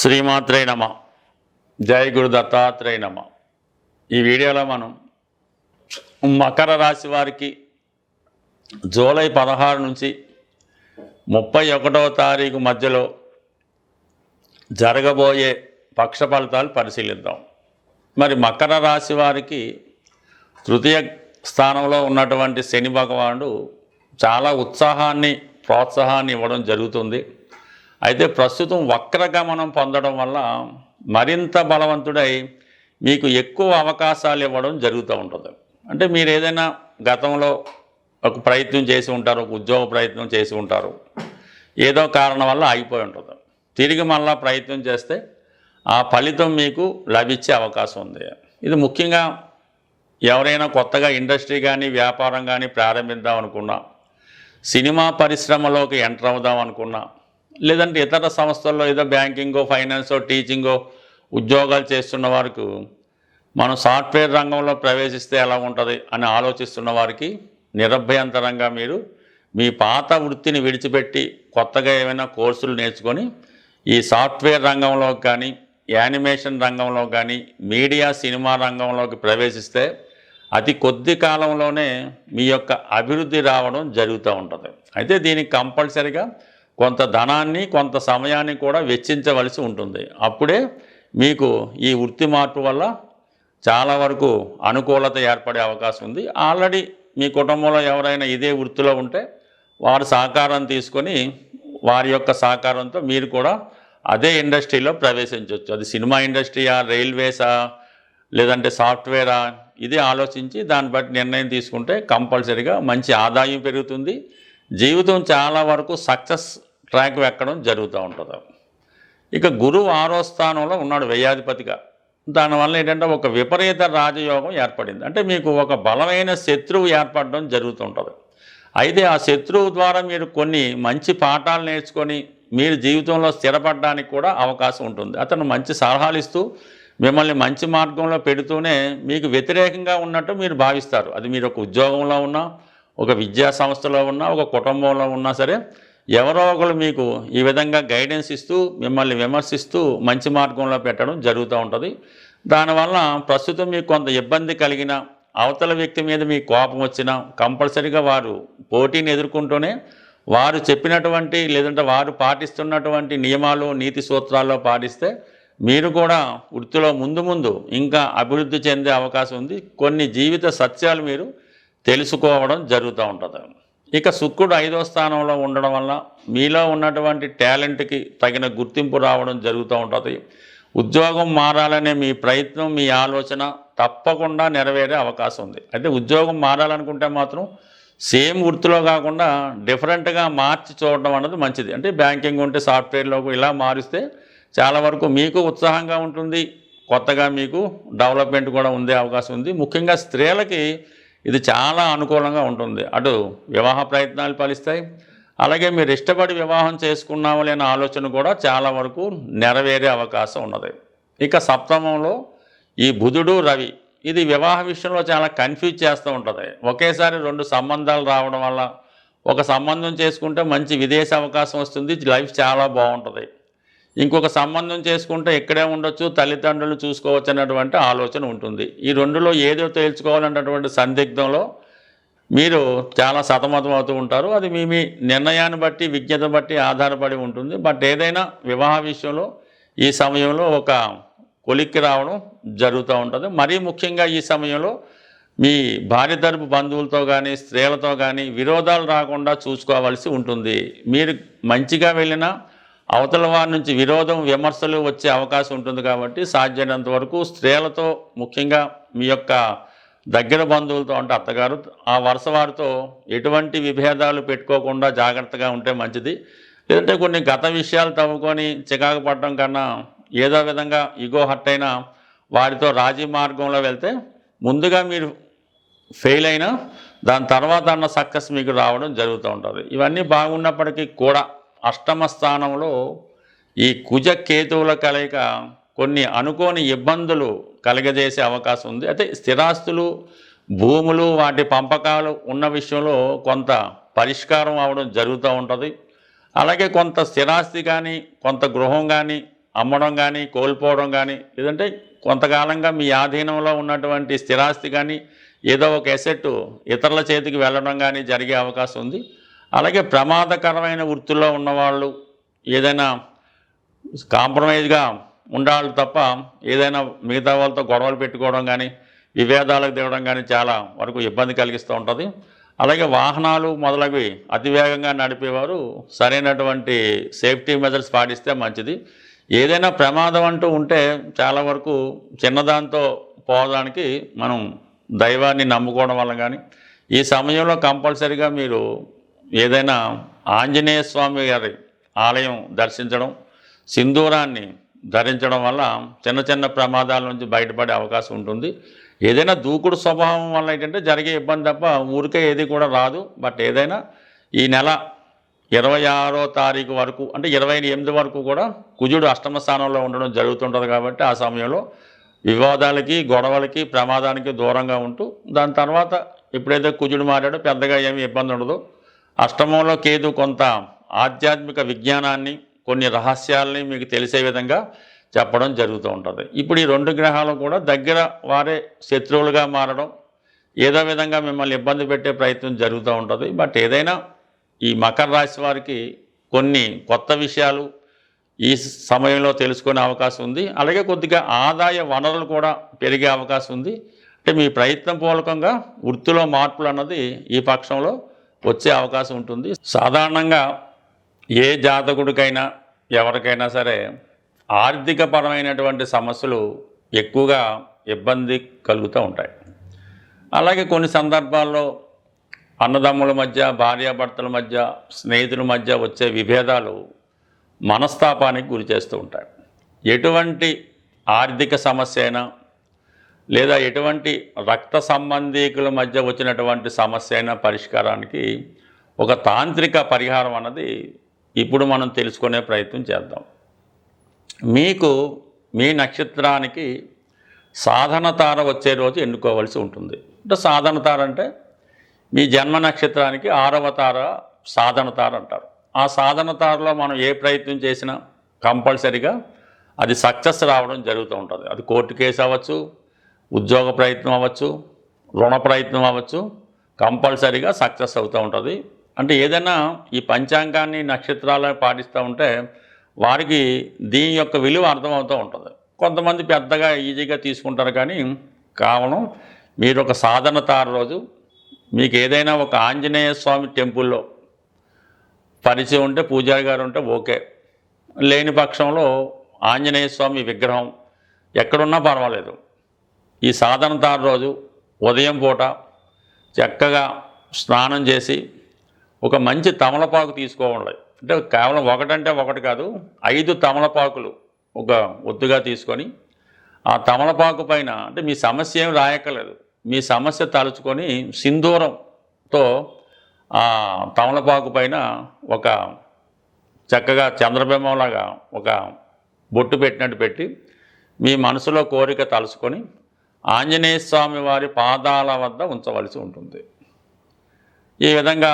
శ్రీమాత్రే నమ. జై గురు దత్తాత్రేయ నమ. ఈ వీడియోలో మనం మకర రాశి వారికి జూలై 16 నుంచి 31వ తారీఖు మధ్యలో జరగబోయే పక్ష ఫలితాలు పరిశీలిద్దాం. మరి మకర రాశి వారికి తృతీయ స్థానంలో ఉన్నటువంటి శని భగవానుడు చాలా ఉత్సాహాన్ని ప్రోత్సాహాన్ని ఇవ్వడం జరుగుతుంది. అయితే ప్రస్తుతం వక్రగమనం పొందడం వల్ల మరింత బలవంతుడై మీకు ఎక్కువ అవకాశాలు ఇవ్వడం జరుగుతూ ఉంటుంది. అంటే మీరు ఏదైనా గతంలో ఒక ప్రయత్నం చేసి ఉంటారు, ఒక ఉద్యోగ ప్రయత్నం చేసి ఉంటారు, ఏదో కారణం వల్ల ఆగిపోయి ఉంటుంది. తిరిగి మళ్ళా ప్రయత్నం చేస్తే ఆ ఫలితం మీకు లభించే అవకాశం ఉంది. ఇది ముఖ్యంగా ఎవరైనా కొత్తగా ఇండస్ట్రీ కానీ వ్యాపారం కానీ ప్రారంభిద్దాం అనుకున్నా, సినిమా పరిశ్రమలోకి ఎంటర్ అవుదాం అనుకున్నా, లేదంటే ఇతర సంస్థల్లో ఏదో బ్యాంకింగో ఫైనాన్సో టీచింగో ఉద్యోగాలు చేస్తున్న వారికి మనం సాఫ్ట్వేర్ రంగంలో ప్రవేశిస్తే ఎలా ఉంటుంది అని ఆలోచిస్తున్న వారికి నిరభ్యంతరంగా మీరు మీ పాత వృత్తిని విడిచిపెట్టి కొత్తగా ఏమైనా కోర్సులు నేర్చుకొని ఈ సాఫ్ట్వేర్ రంగంలోకి కానీ యానిమేషన్ రంగంలో కానీ మీడియా సినిమా రంగంలోకి ప్రవేశిస్తే అతి కొద్ది కాలంలోనే మీ యొక్క అభివృద్ధి రావడం జరుగుతూ ఉంటుంది. అయితే దీనికి కంపల్సరిగా కొంత ధనాన్ని కొంత సమయాన్ని కూడా వెచ్చించవలసి ఉంటుంది. అప్పుడే మీకు ఈ వృత్తి మార్పు వల్ల చాలా వరకు అనుకూలత ఏర్పడే అవకాశం ఉంది. ఆల్రెడీ మీ కుటుంబంలో ఎవరైనా ఇదే వృత్తిలో ఉంటే వారి సహకారం తీసుకొని వారి యొక్క సహకారంతో మీరు కూడా అదే ఇండస్ట్రీలో ప్రవేశించవచ్చు. అది సినిమా ఇండస్ట్రీయా, రైల్వేసా, లేదంటే సాఫ్ట్వేరా, ఇది ఆలోచించి దాన్ని బట్టి నిర్ణయం తీసుకుంటే కంపల్సరీగా మంచి ఆదాయం పెరుగుతుంది. జీవితం చాలా వరకు సక్సెస్ ట్రాక్ ఎక్కడం జరుగుతూ ఉంటుంది. ఇక గురువు 6వ స్థానంలో ఉన్నాడు వ్యయాధిపతిగా. దానివల్ల ఏంటంటే ఒక విపరీత రాజయోగం ఏర్పడింది. అంటే మీకు ఒక బలమైన శత్రువు ఏర్పడడం జరుగుతుంటుంది. అయితే ఆ శత్రువు ద్వారా మీరు కొన్ని మంచి పాఠాలు నేర్చుకొని మీరు జీవితంలో స్థిరపడడానికి కూడా అవకాశం ఉంటుంది. అతను మంచి సలహాలు ఇస్తూ మిమ్మల్ని మంచి మార్గంలో పెడుతూనే మీకు వ్యతిరేకంగా ఉన్నట్టు మీరు భావిస్తారు. అది మీరు ఒక ఉద్యోగంలో ఉన్నా, ఒక విద్యా సంస్థలో ఉన్నా, ఒక కుటుంబంలో ఉన్నా సరే ఎవరో ఒకరు మీకు ఈ విధంగా గైడెన్స్ ఇస్తూ మిమ్మల్ని విమర్శిస్తూ మంచి మార్గంలో పెట్టడం జరుగుతూ ఉంటుంది. దానివల్ల ప్రస్తుతం మీకు కొంత ఇబ్బంది కలిగిన, అవతల వ్యక్తి మీద మీకు కోపం వచ్చినా కంపల్సరీగా వారు పోటీని ఎదుర్కొంటూనే వారు చెప్పినటువంటి లేదంటే వారు పాటిస్తున్నటువంటి నియమాలు నీతి సూత్రాల్లో పాటిస్తే మీరు కూడా వృత్తిలో ముందు ఇంకా అభివృద్ధి చెందే అవకాశం ఉంది. కొన్ని జీవిత సత్యాలు మీరు తెలుసుకోవడం జరుగుతూ ఉంటుంది. ఇక శుక్రుడు 5వ స్థానంలో ఉండడం వల్ల మీలో ఉన్నటువంటి టాలెంట్కి తగిన గుర్తింపు రావడం జరుగుతూ ఉంటుంది. ఉద్యోగం మారాలనే మీ ప్రయత్నం, మీ ఆలోచన తప్పకుండా నెరవేరే అవకాశం ఉంది. అయితే ఉద్యోగం మారాలనుకుంటే మాత్రం సేమ్ వృత్తిలో కాకుండా డిఫరెంట్గా మార్చి చూడడం అన్నది మంచిది. అంటే బ్యాంకింగ్ ఉంటే సాఫ్ట్వేర్లోకి ఇలా మారిస్తే చాలా వరకు మీకు ఉత్సాహంగా ఉంటుంది. కొత్తగా మీకు డెవలప్మెంట్ కూడా ఉండే అవకాశం ఉంది. ముఖ్యంగా స్త్రీలకి ఇది చాలా అనుకూలంగా ఉంటుంది. అటు వివాహ ప్రయత్నాలు ఫలిస్తాయి, అలాగే మీరు ఇష్టపడి వివాహం చేసుకున్నామని అనే ఆలోచన కూడా చాలా వరకు నెరవేరే అవకాశం ఉన్నది. ఇక సప్తమంలో ఈ బుధుడు రవి, ఇది వివాహ విషయంలో చాలా కన్ఫ్యూజ్ చేస్తూ ఉంటుంది. ఒకేసారి 2 సంబంధాలు రావడం వల్ల ఒక సంబంధం చేసుకుంటే మంచి విదేశీ అవకాశం వస్తుంది, లైఫ్ చాలా బాగుంటుంది. ఇంకొక సంబంధం చేసుకుంటే ఇక్కడే ఉండొచ్చు, తల్లిదండ్రులు చూసుకోవచ్చు అన్నటువంటి ఆలోచన ఉంటుంది. ఈ రెండులో ఏదో తేల్చుకోవాలన్నటువంటి సందిగ్ధంలో మీరు చాలా సతమతం అవుతూ ఉంటారు. అది మీ నిర్ణయాన్ని బట్టి విజ్ఞత బట్టి ఆధారపడి ఉంటుంది. బట్ ఏదైనా వివాహ విషయంలో ఈ సమయంలో ఒక కొలిక్కి రావడం జరుగుతూ ఉంటుంది. మరీ ముఖ్యంగా ఈ సమయంలో మీ భార్య తరపు బంధువులతో కానీ స్త్రీలతో కానీ విరోధాలు రాకుండా చూసుకోవాల్సి ఉంటుంది. మీరు మంచిగా వెళ్ళినా అవతల వారి నుంచి విరోధం విమర్శలు వచ్చే అవకాశం ఉంటుంది. కాబట్టి సాధ్యమైనంత వరకు స్త్రీలతో, ముఖ్యంగా మీ యొక్క దగ్గర బంధువులతో అంటే అత్తగారు, ఆ వరుస వారితో ఎటువంటి విభేదాలు పెట్టుకోకుండా జాగ్రత్తగా ఉంటే మంచిది. లేదంటే కొన్ని గత విషయాలు తవ్వుకొని చికాకు పడడం కన్నా ఏదో విధంగా ఈగో హర్ట్ అయినా వారితో రాజీ మార్గంలో వెళ్తే ముందుగా మీరు ఫెయిల్ అయినా దాని తర్వాత అన్న సక్సెస్ మీకు రావడం జరుగుతూ ఉంటుంది. ఇవన్నీ బాగున్నప్పటికీ కూడా 8వ స్థానంలో ఈ కుజ కేతువుల కలయిక కొన్ని అనుకోని ఇబ్బందులు కలగజేసే అవకాశం ఉంది. అయితే స్థిరాస్తులు, భూములు, వాటి పంపకాలు ఉన్న విషయంలో కొంత పరిష్కారం అవడం జరుగుతూ ఉంటుంది. అలాగే కొంత స్థిరాస్తి కానీ కొంత గృహం కానీ అమ్మడం కానీ, కోల్పోవడం కానీ, లేదంటే కొంతకాలంగా మీ ఆధీనంలో ఉన్నటువంటి స్థిరాస్తి కానీ, ఏదో ఒక ఎసెట్ ఇతరుల చేతికి వెళ్ళడం కానీ జరిగే అవకాశం ఉంది. అలాగే ప్రమాదకరమైన వృత్తుల్లో ఉన్నవాళ్ళు ఏదైనా కాంప్రమైజ్గా ఉండాలి తప్ప ఏదైనా మిగతా వాళ్ళతో గొడవలు పెట్టుకోవడం కానీ, విభేదాలకు దిగడం కానీ చాలా వరకు ఇబ్బంది కలిగిస్తూ ఉంటుంది. అలాగే వాహనాలు మొదలవి అతివేగంగా నడిపేవారు సరైనటువంటి సేఫ్టీ మెజర్స్ పాటిస్తే మంచిది. ఏదైనా ప్రమాదం అంటూ ఉంటే చాలా వరకు చిన్నదాంతో పోవడానికి మనం దైవాన్ని నమ్ముకోవడం వల్ల కానీ, ఈ సమయంలో కంపల్సరీగా మీరు ఏదైనా ఆంజనేయ స్వామి గారి ఆలయం దర్శించడం, సింధూరాన్ని ధరించడం వల్ల చిన్న చిన్న ప్రమాదాల నుంచి బయటపడే అవకాశం ఉంటుంది. ఏదైనా దూకుడు స్వభావం వల్ల ఏంటంటే జరిగే ఇబ్బంది తప్ప ఊరికే ఏది కూడా రాదు. బట్ ఏదైనా ఈ నెల 26వ తారీఖు వరకు అంటే 28 వరకు కూడా కుజుడు అష్టమ స్థానంలో ఉండడం జరుగుతుంటుంది. కాబట్టి ఆ సమయంలో వివాదాలకి, గొడవలకి, ప్రమాదానికి దూరంగా ఉంటూ దాని తర్వాత ఎప్పుడైతే కుజుడు మారాడో పెద్దగా ఏమీ ఇబ్బంది ఉండదు. అష్టమంలో కేతు కొంత ఆధ్యాత్మిక విజ్ఞానాన్ని, కొన్ని రహస్యాలని మీకు తెలిసే విధంగా చెప్పడం జరుగుతూ ఉంటుంది. ఇప్పుడు ఈ 2 గ్రహాలు కూడా దగ్గర వారే శత్రువులుగా మారడం, ఏదో విధంగా మిమ్మల్ని ఇబ్బంది పెట్టే ప్రయత్నం జరుగుతూ ఉంటుంది. బట్ ఏదైనా ఈ మకర రాశి వారికి కొన్ని కొత్త విషయాలు ఈ సమయంలో తెలుసుకునే అవకాశం ఉంది. అలాగే కొద్దిగా ఆదాయ వనరులు కూడా పెరిగే అవకాశం ఉంది. అంటే మీ ప్రయత్నం పూర్వకంగా వృత్తిలో మార్పులు అన్నది ఈ పక్షంలో వచ్చే అవకాశం ఉంటుంది. సాధారణంగా ఏ జాతకుడికైనా ఎవరికైనా సరే ఆర్థికపరమైనటువంటి సమస్యలు ఎక్కువగా ఇబ్బంది కలుగుతూ ఉంటాయి. అలాగే కొన్ని సందర్భాల్లో అన్నదమ్ముల మధ్య, భార్యాభర్తల మధ్య, స్నేహితుల మధ్య వచ్చే విభేదాలు మనస్తాపానికి గురి చేస్తూ ఉంటాయి. ఎటువంటి ఆర్థిక సమస్య అయినా లేదా ఎటువంటి రక్త సంబంధీకుల మధ్య వచ్చినటువంటి సమస్య అయినా పరిష్కారానికి ఒక తాంత్రిక పరిహారం అన్నది ఇప్పుడు మనం తెలుసుకునే ప్రయత్నం చేద్దాం. మీకు మీ నక్షత్రానికి సాధన తార వచ్చే రోజు ఎన్నుకోవాల్సి ఉంటుంది. అంటే సాధన తార అంటే మీ జన్మ నక్షత్రానికి 6వ తార సాధన తార అంటారు. ఆ సాధన తారలో మనం ఏ ప్రయత్నం చేసినా కంపల్సరీగా అది సక్సెస్ రావడం జరుగుతూ ఉంటుంది. అది కోర్టు కేసు అవ్వచ్చు, ఉద్యోగ ప్రయత్నం అవ్వచ్చు, రుణ ప్రయత్నం అవ్వచ్చు, కంపల్సరీగా సక్సెస్ అవుతూ ఉంటుంది. అంటే ఏదైనా ఈ పంచాంగాన్ని, నక్షత్రాలను పాటిస్తూ ఉంటే వారికి దీని యొక్క విలువ అర్థమవుతూ ఉంటుంది. కొంతమంది పెద్దగా ఈజీగా తీసుకుంటారు. కానీ కావడం మీరు ఒక సాధన తార రోజు మీకు ఏదైనా ఒక ఆంజనేయ స్వామి టెంపుల్లో పరిచయం ఉంటే, పూజారి గారు ఉంటే ఓకే. లేని పక్షంలో ఆంజనేయ స్వామి విగ్రహం ఎక్కడున్నా పర్వాలేదు. ఈ సాధన తార రోజు ఉదయం పూట చక్కగా స్నానం చేసి ఒక మంచి తమలపాకు తీసుకోవాలి. అంటే కేవలం ఒకటంటే ఒకటి కాదు, 5 తమలపాకులు ఒక ఒత్తుగా తీసుకొని ఆ తమలపాకు పైన అంటే మీ సమస్య ఏం రాయక్కర్లేదు, మీ సమస్య తలుచుకొని సింధూరంతో ఆ తమలపాకు పైన ఒక చక్కగా చంద్రబింబంలాగా ఒక బొట్టు పెట్టినట్టు పెట్టి మీ మనసులో కోరిక తలుచుకొని ఆంజనేయ స్వామి వారి పాదాల వద్ద ఉంచవలసి ఉంటుంది. ఈ విధంగా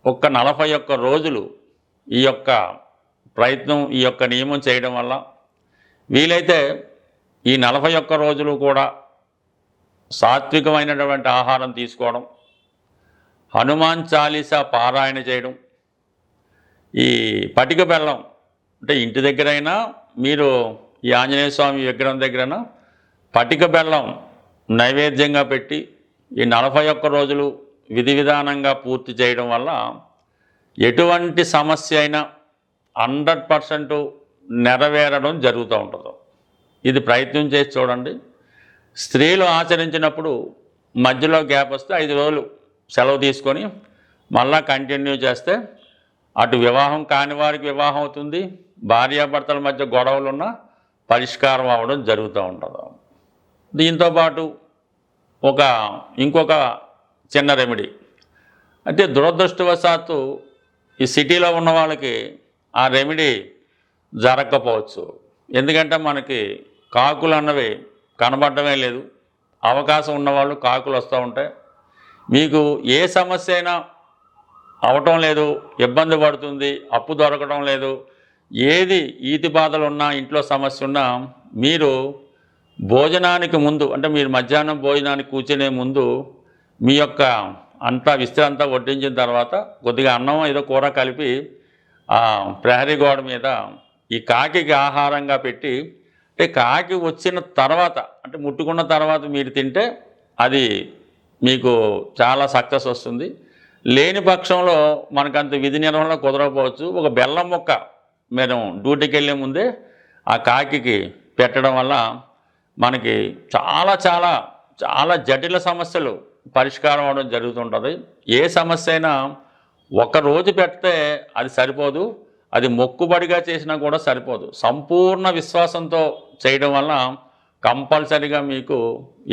ఒక్క 41 రోజులు ఈ యొక్క ప్రయత్నం, ఈ యొక్క నియమం చేయడం వల్ల వీలైతే ఈ 41 రోజులు కూడా సాత్వికమైనటువంటి ఆహారం తీసుకోవడం, హనుమాన్ చాలీసా పారాయణ చేయడం, ఈ పటిక బెల్లం అంటే ఇంటి దగ్గరైనా మీరు ఈ ఆంజనేయ స్వామి విగ్రహం దగ్గరైనా పటిక బెల్లం నైవేద్యంగా పెట్టి ఈ 41 రోజులు విధి విధానంగా పూర్తి చేయడం వల్ల ఎటువంటి సమస్య అయినా 100% నెరవేరడం జరుగుతూ ఉంటుంది. ఇది ప్రయత్నం చేసి చూడండి. స్త్రీలు ఆచరించినప్పుడు మధ్యలో గ్యాప్ వస్తే 5 రోజులు సెలవు తీసుకొని మళ్ళా కంటిన్యూ చేస్తే అటు వివాహం కాని వారికి వివాహం అవుతుంది, భార్యాభర్తల మధ్య గొడవలున్న పరిష్కారం అవ్వడం జరుగుతూ ఉంటుంది. దీంతోపాటు ఇంకొక చిన్న రెమెడీ అంటే దురదృష్టవశాత్తు ఈ సిటీలో ఉన్న వాళ్ళకి ఆ రెమెడీ జరగకపోవచ్చు. ఎందుకంటే మనకి కాకులు అన్నవి కనబడటమే లేదు. అవకాశం ఉన్నవాళ్ళు కాకులు వస్తూ ఉంటాయి. మీకు ఏ సమస్య అయినా అవటం లేదు, ఇబ్బంది పడుతుంది, అప్పు దొరకడం లేదు, ఏది ఈతి బాధలు ఉన్నా, ఇంట్లో సమస్య ఉన్నా మీరు భోజనానికి ముందు, అంటే మీరు మధ్యాహ్నం భోజనానికి కూర్చునే ముందు మీ యొక్క అంతా విస్తరి అంతా వడ్డించిన తర్వాత కొద్దిగా అన్నం ఏదో కూర కలిపి ప్రహరీ గోడ మీద ఈ కాకికి ఆహారంగా పెట్టి, అంటే కాకి వచ్చిన తర్వాత, అంటే ముట్టుకున్న తర్వాత మీరు తింటే అది మీకు చాలా సక్సెస్ వస్తుంది. లేని పక్షంలో మనకంత విధి నిర్వహణ కుదరకపోవచ్చు. ఒక బెల్లం ముక్క మేము డ్యూటీకి వెళ్ళే ముందే ఆ కాకికి పెట్టడం వల్ల మనకి చాలా చాలా చాలా జటిల సమస్యలు పరిష్కారం అవడం జరుగుతుంటుంది. ఏ సమస్య అయినా ఒకరోజు పెడితే అది సరిపోదు, అది మొక్కుబడిగా చేసినా కూడా సరిపోదు. సంపూర్ణ విశ్వాసంతో చేయడం వల్ల కంపల్సరీగా మీకు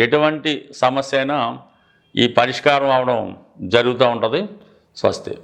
ఎటువంటి సమస్య అయినా ఈ పరిష్కారం అవడం జరుగుతూ ఉంటుంది. స్వస్తి.